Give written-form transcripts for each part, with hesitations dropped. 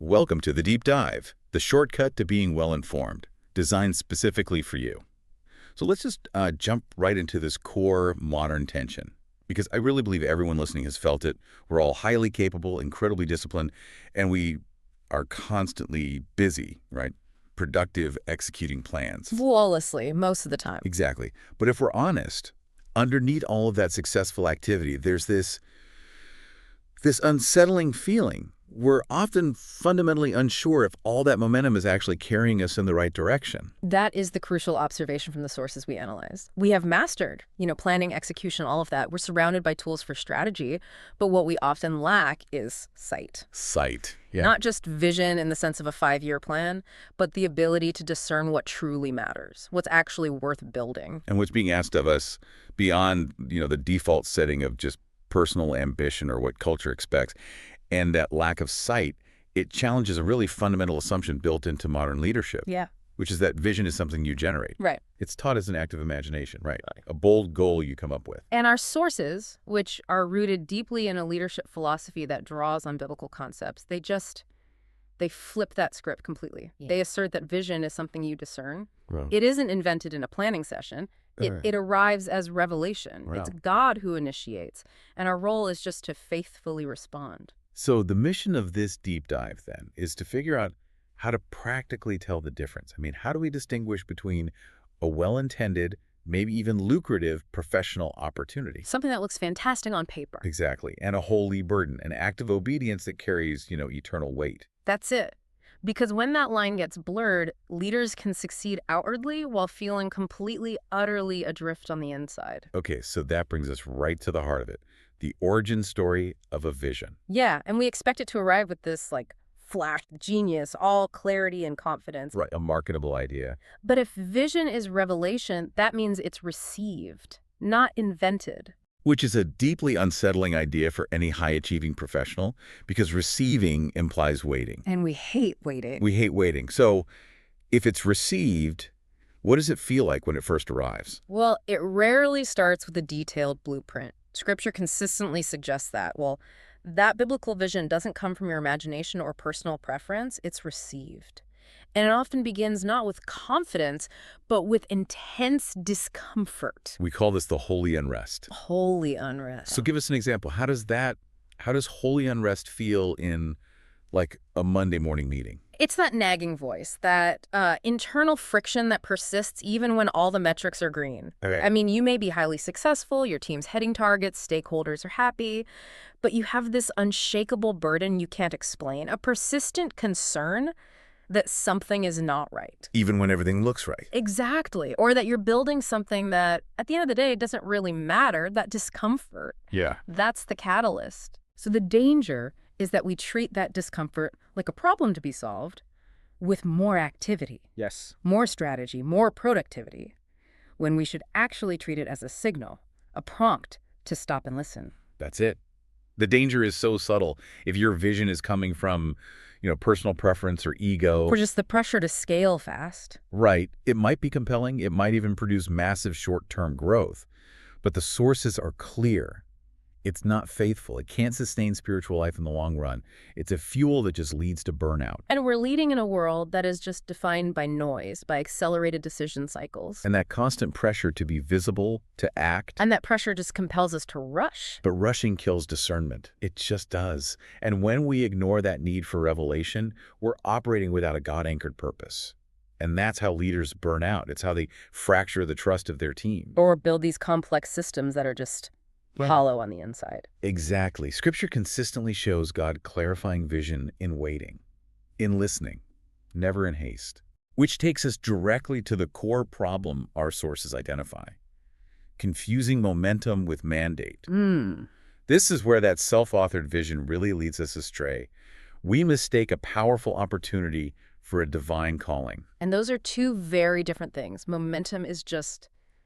Welcome to the Deep Dive, the shortcut to being well-informed, designed specifically for you. So let's just jump right into this core modern tension, because I really believe everyone listening has felt it. We're all highly capable, incredibly disciplined, and we are constantly busy, right? Productive, executing plans. Flawlessly, most of the time. Exactly. But if we're honest, underneath all of that successful activity, there's this unsettling feeling. We're often fundamentally unsure if all that momentum is actually carrying us in the right direction. That is the crucial observation from the sources we analyzed. We have mastered, planning, execution, all of that. We're surrounded by tools for strategy, but what we often lack is sight. Sight, yeah. Not just vision in the sense of a 5-year plan, but the ability to discern what truly matters, what's actually worth building. And what's being asked of us beyond, the default setting of just personal ambition or what culture expects. And that lack of sight, it challenges a really fundamental assumption built into modern leadership. Yeah. Which is that vision is something you generate. Right. It's taught as an act of imagination, right? A bold goal you come up with. And our sources, which are rooted deeply in a leadership philosophy that draws on biblical concepts, they flip that script completely. Yeah. They assert that vision is something you discern. Right. It isn't invented in a planning session. It arrives as revelation. Right. It's God who initiates, and our role is just to faithfully respond. So the mission of this deep dive, then, is to figure out how to practically tell the difference. I mean, how do we distinguish between a well-intended, maybe even lucrative professional opportunity? Something that looks fantastic on paper. Exactly. And a holy burden, an act of obedience that carries, eternal weight. That's it. Because when that line gets blurred, leaders can succeed outwardly while feeling completely, utterly adrift on the inside. Okay, so that brings us right to the heart of it. The origin story of a vision. Yeah, and we expect it to arrive with this, flash genius, all clarity and confidence. Right, a marketable idea. But if vision is revelation, that means it's received, not invented. Which is a deeply unsettling idea for any high-achieving professional, because receiving implies waiting. And we hate waiting. We hate waiting. So if it's received, what does it feel like when it first arrives? Well, it rarely starts with a detailed blueprint. Scripture consistently suggests that. Well, that biblical vision doesn't come from your imagination or personal preference. It's received. And it often begins not with confidence, but with intense discomfort. We call this the holy unrest. Holy unrest. So give us an example. How does holy unrest feel in, a Monday morning meeting? It's that nagging voice, that internal friction that persists even when all the metrics are green. Okay. I mean, you may be highly successful, your team's hitting targets, stakeholders are happy, but you have this unshakable burden you can't explain, a persistent concern that something is not right. Even when everything looks right. Exactly. Or that you're building something that, at the end of the day, doesn't really matter, that discomfort. Yeah. That's the catalyst. So the danger is that we treat that discomfort like a problem to be solved with more activity. Yes. More strategy, more productivity, when we should actually treat it as a signal, a prompt to stop and listen. That's it. The danger is so subtle. If your vision is coming from, personal preference or ego. Or just the pressure to scale fast. Right. It might be compelling. It might even produce massive short-term growth. But the sources are clear. It's not faithful. It can't sustain spiritual life in the long run. It's a fuel that just leads to burnout. And we're leading in a world that is just defined by noise, by accelerated decision cycles. And that constant pressure to be visible, to act. And that pressure just compels us to rush. But rushing kills discernment. It just does. And when we ignore that need for revelation, we're operating without a God-anchored purpose. And that's how leaders burn out. It's how they fracture the trust of their team. Or build these complex systems that are just hollow on the inside. Exactly. Scripture consistently shows God clarifying vision in waiting, in listening, never in haste. Which takes us directly to the core problem our sources identify: confusing momentum with mandate. This is where that self-authored vision really leads us astray. We mistake a powerful opportunity for a divine calling. And those are two very different things. Momentum is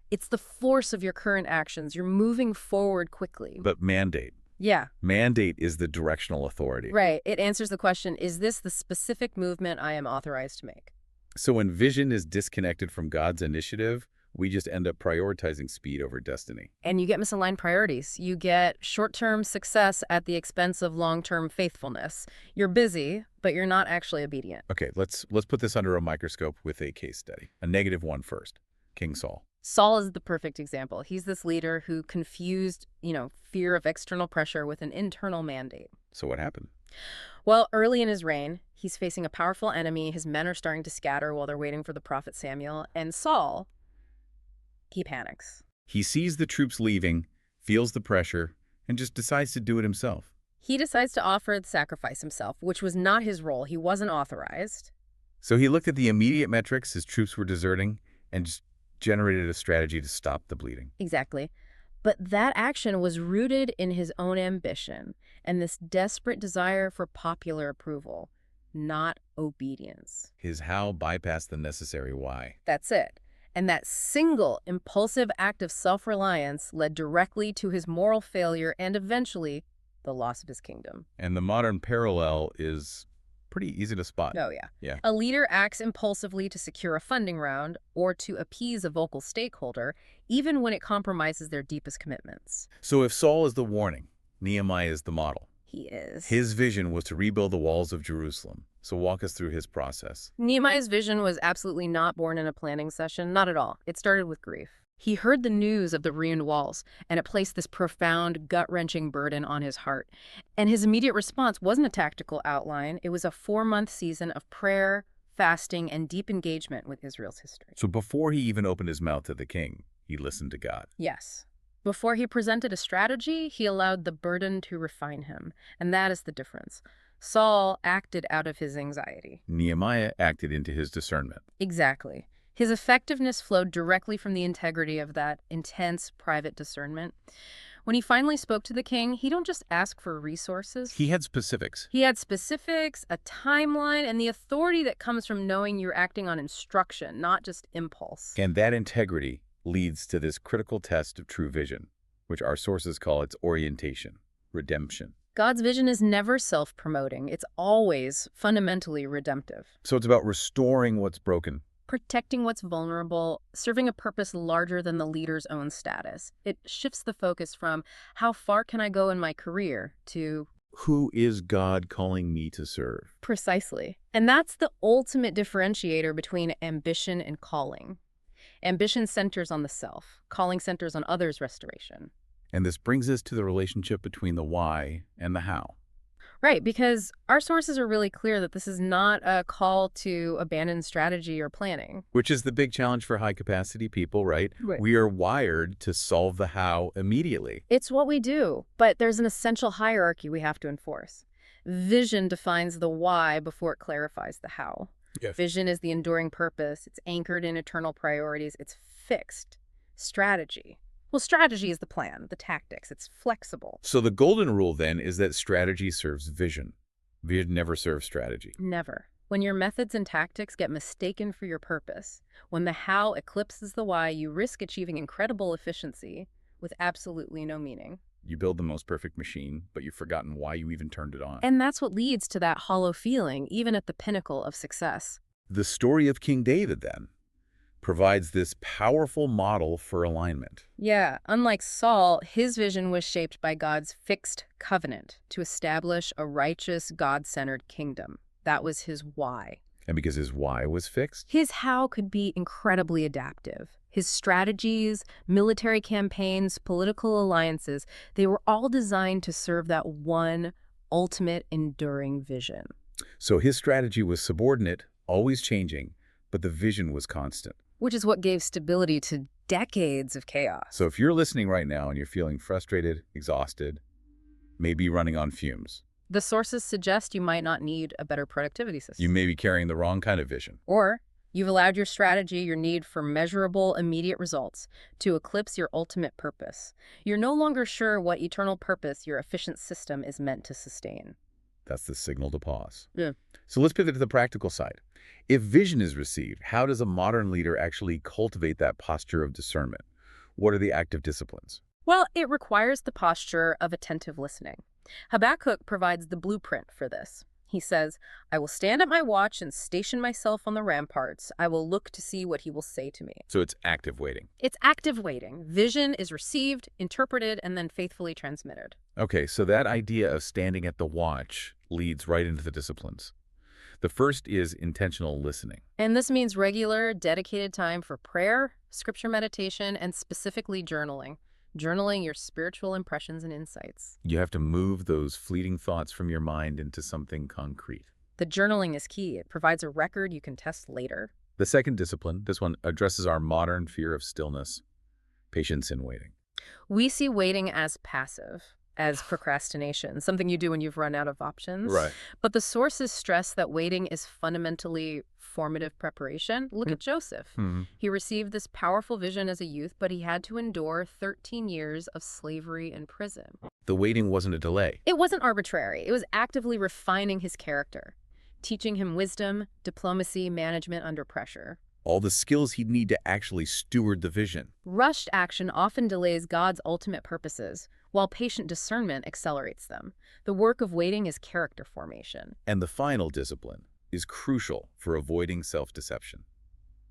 it's the force of your current actions. You're moving forward quickly. But mandate. Yeah. Mandate is the directional authority. Right. It answers the question, is this the specific movement I am authorized to make? So when vision is disconnected from God's initiative, We just end up prioritizing speed over destiny. And you get misaligned priorities. You get short-term success at the expense of long-term faithfulness. You're busy, but you're not actually obedient. Okay, let's put this under a microscope with a case study. A negative one first. King Saul. Saul is the perfect example. He's this leader who confused, fear of external pressure with an internal mandate. So what happened? Well, early in his reign, he's facing a powerful enemy. His men are starting to scatter while they're waiting for the prophet Samuel. And Saul, he panics. He sees the troops leaving, feels the pressure, and just decides to do it himself. He decides to offer the sacrifice himself, which was not his role. He wasn't authorized. So he looked at the immediate metrics his troops were deserting and just generated a strategy to stop the bleeding. Exactly. But that action was rooted in his own ambition and this desperate desire for popular approval, not obedience. His how bypassed the necessary why. That's it. And that single impulsive act of self-reliance led directly to his moral failure and eventually the loss of his kingdom. And the modern parallel is pretty easy to spot. Oh, yeah. Yeah. A leader acts impulsively to secure a funding round or to appease a vocal stakeholder, even when it compromises their deepest commitments. So if Saul is the warning, Nehemiah is the model. He is. His vision was to rebuild the walls of Jerusalem. So walk us through his process. Nehemiah's vision was absolutely not born in a planning session, not at all. It started with grief. He heard the news of the ruined walls, and it placed this profound, gut-wrenching burden on his heart. And his immediate response wasn't a tactical outline. It was a 4-month season of prayer, fasting, and deep engagement with Israel's history. So before he even opened his mouth to the king, he listened to God. Yes. Before he presented a strategy, he allowed the burden to refine him. And that is the difference. Saul acted out of his anxiety. Nehemiah acted into his discernment. Exactly. His effectiveness flowed directly from the integrity of that intense private discernment. When he finally spoke to the king, he don't just ask for resources. He had specifics. He had specifics, a timeline, and the authority that comes from knowing you're acting on instruction, not just impulse. And that integrity leads to this critical test of true vision, which our sources call its orientation, redemption. God's vision is never self-promoting. It's always fundamentally redemptive. So it's about restoring what's broken. Protecting what's vulnerable, serving a purpose larger than the leader's own status. It shifts the focus from how far can I go in my career to Who is God calling me to serve? precisely. And that's the ultimate differentiator between ambition and calling. Ambition centers on the self. Calling centers on others' restoration. And this brings us to the relationship between the why and the how. Right, because our sources are really clear that this is not a call to abandon strategy or planning. Which is the big challenge for high-capacity people, right? Right. We are wired to solve the how immediately. It's what we do, but there's an essential hierarchy we have to enforce. Vision defines the why before it clarifies the how. Yes. Vision is the enduring purpose. It's anchored in eternal priorities. It's fixed. Strategy. Well, strategy is the plan, the tactics. It's flexible. So the golden rule then is that strategy serves vision. Vision never serves strategy. Never. When your methods and tactics get mistaken for your purpose, when the how eclipses the why, you risk achieving incredible efficiency with absolutely no meaning. You build the most perfect machine, but you've forgotten why you even turned it on. And that's what leads to that hollow feeling, even at the pinnacle of success. The story of King David, then, provides this powerful model for alignment. Yeah, unlike Saul, his vision was shaped by God's fixed covenant to establish a righteous, God-centered kingdom. That was his why. And because his why was fixed, His how could be incredibly adaptive. His strategies, military campaigns, political alliances, they were all designed to serve that one ultimate enduring vision. so his strategy was subordinate, always changing, but the vision was constant. Which is what gave stability to decades of chaos. So if you're listening right now and you're feeling frustrated, exhausted, maybe running on fumes, The sources suggest you might not need a better productivity system. you may be carrying the wrong kind of vision. Or you've allowed your strategy, your need for measurable, immediate results, to eclipse your ultimate purpose. You're no longer sure what eternal purpose your efficient system is meant to sustain. That's the signal to pause. Yeah. So let's pivot to the practical side. If vision is received, how does a modern leader actually cultivate that posture of discernment? What are the active disciplines? Well, it requires the posture of attentive listening. Habakkuk provides the blueprint for this. He says, I will stand at my watch and station myself on the ramparts. I will look to see what he will say to me. So it's active waiting. It's active waiting. Vision is received, interpreted, and then faithfully transmitted. Okay, so that idea of standing at the watch leads right into the disciplines. The first is intentional listening. And this means regular, dedicated time for prayer, scripture meditation, and specifically journaling. Journaling your spiritual impressions and insights. You have to move those fleeting thoughts from your mind into something concrete. The journaling is key. It provides a record you can test later. The second discipline, this one addresses our modern fear of stillness, patience in waiting. We see waiting as passive, as procrastination, something you do when you've run out of options. Right. But the sources stress that waiting is fundamentally formative preparation. Look at Joseph. He received this powerful vision as a youth, but he had to endure 13 years of slavery and prison. The waiting wasn't a delay. It wasn't arbitrary. It was actively refining his character, teaching him wisdom, diplomacy, management under pressure. All the skills he'd need to actually steward the vision. Rushed action often delays God's ultimate purposes, while patient discernment accelerates them. The work of waiting is character formation. And the final discipline is crucial for avoiding self-deception.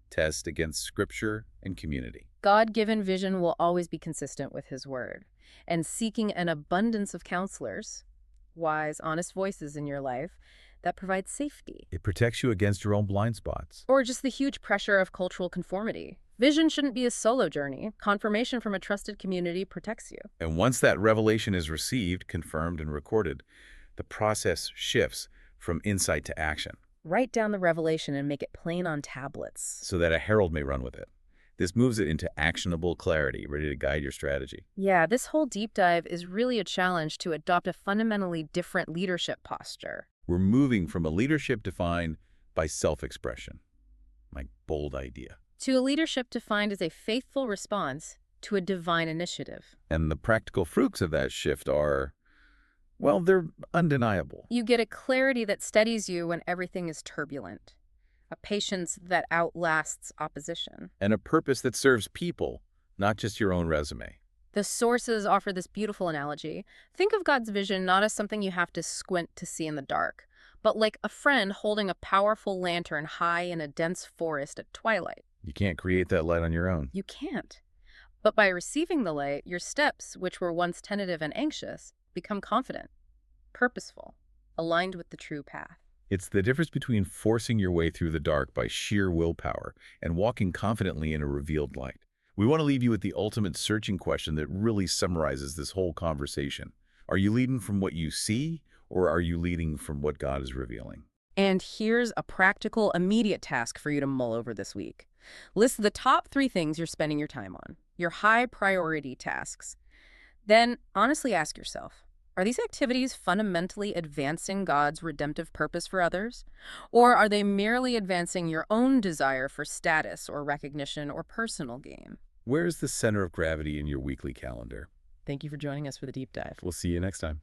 Test against scripture and community. God-given vision will always be consistent with his word. And seeking an abundance of counselors, wise, honest voices in your life, that provides safety. It protects you against your own blind spots. Or just the huge pressure of cultural conformity. Vision shouldn't be a solo journey. Confirmation from a trusted community protects you. And once that revelation is received, confirmed, and recorded, the process shifts from insight to action. Write down the revelation and make it plain on tablets. So that a herald may run with it. This moves it into actionable clarity, ready to guide your strategy. Yeah, this whole deep dive is really a challenge to adopt a fundamentally different leadership posture. We're moving from a leadership defined by self-expression, my bold idea, to a leadership defined as a faithful response to a divine initiative. and the practical fruits of that shift are, well, they're undeniable. You get a clarity that steadies you when everything is turbulent, a patience that outlasts opposition. And a purpose that serves people, not just your own resume. The sources offer this beautiful analogy. Think of God's vision not as something you have to squint to see in the dark, but like a friend holding a powerful lantern high in a dense forest at twilight. You can't create that light on your own. You can't. But by receiving the light, your steps, which were once tentative and anxious, become confident, purposeful, aligned with the true path. It's the difference between forcing your way through the dark by sheer willpower and walking confidently in a revealed light. We want to leave you with the ultimate searching question that really summarizes this whole conversation. Are you leading from what you see, or are you leading from what God is revealing? And here's a practical, immediate task for you to mull over this week. List the top 3 things you're spending your time on, your high priority tasks. Then honestly ask yourself, are these activities fundamentally advancing God's redemptive purpose for others? Or are they merely advancing your own desire for status or recognition or personal gain? Where's the center of gravity in your weekly calendar? Thank you for joining us for the deep dive. We'll see you next time.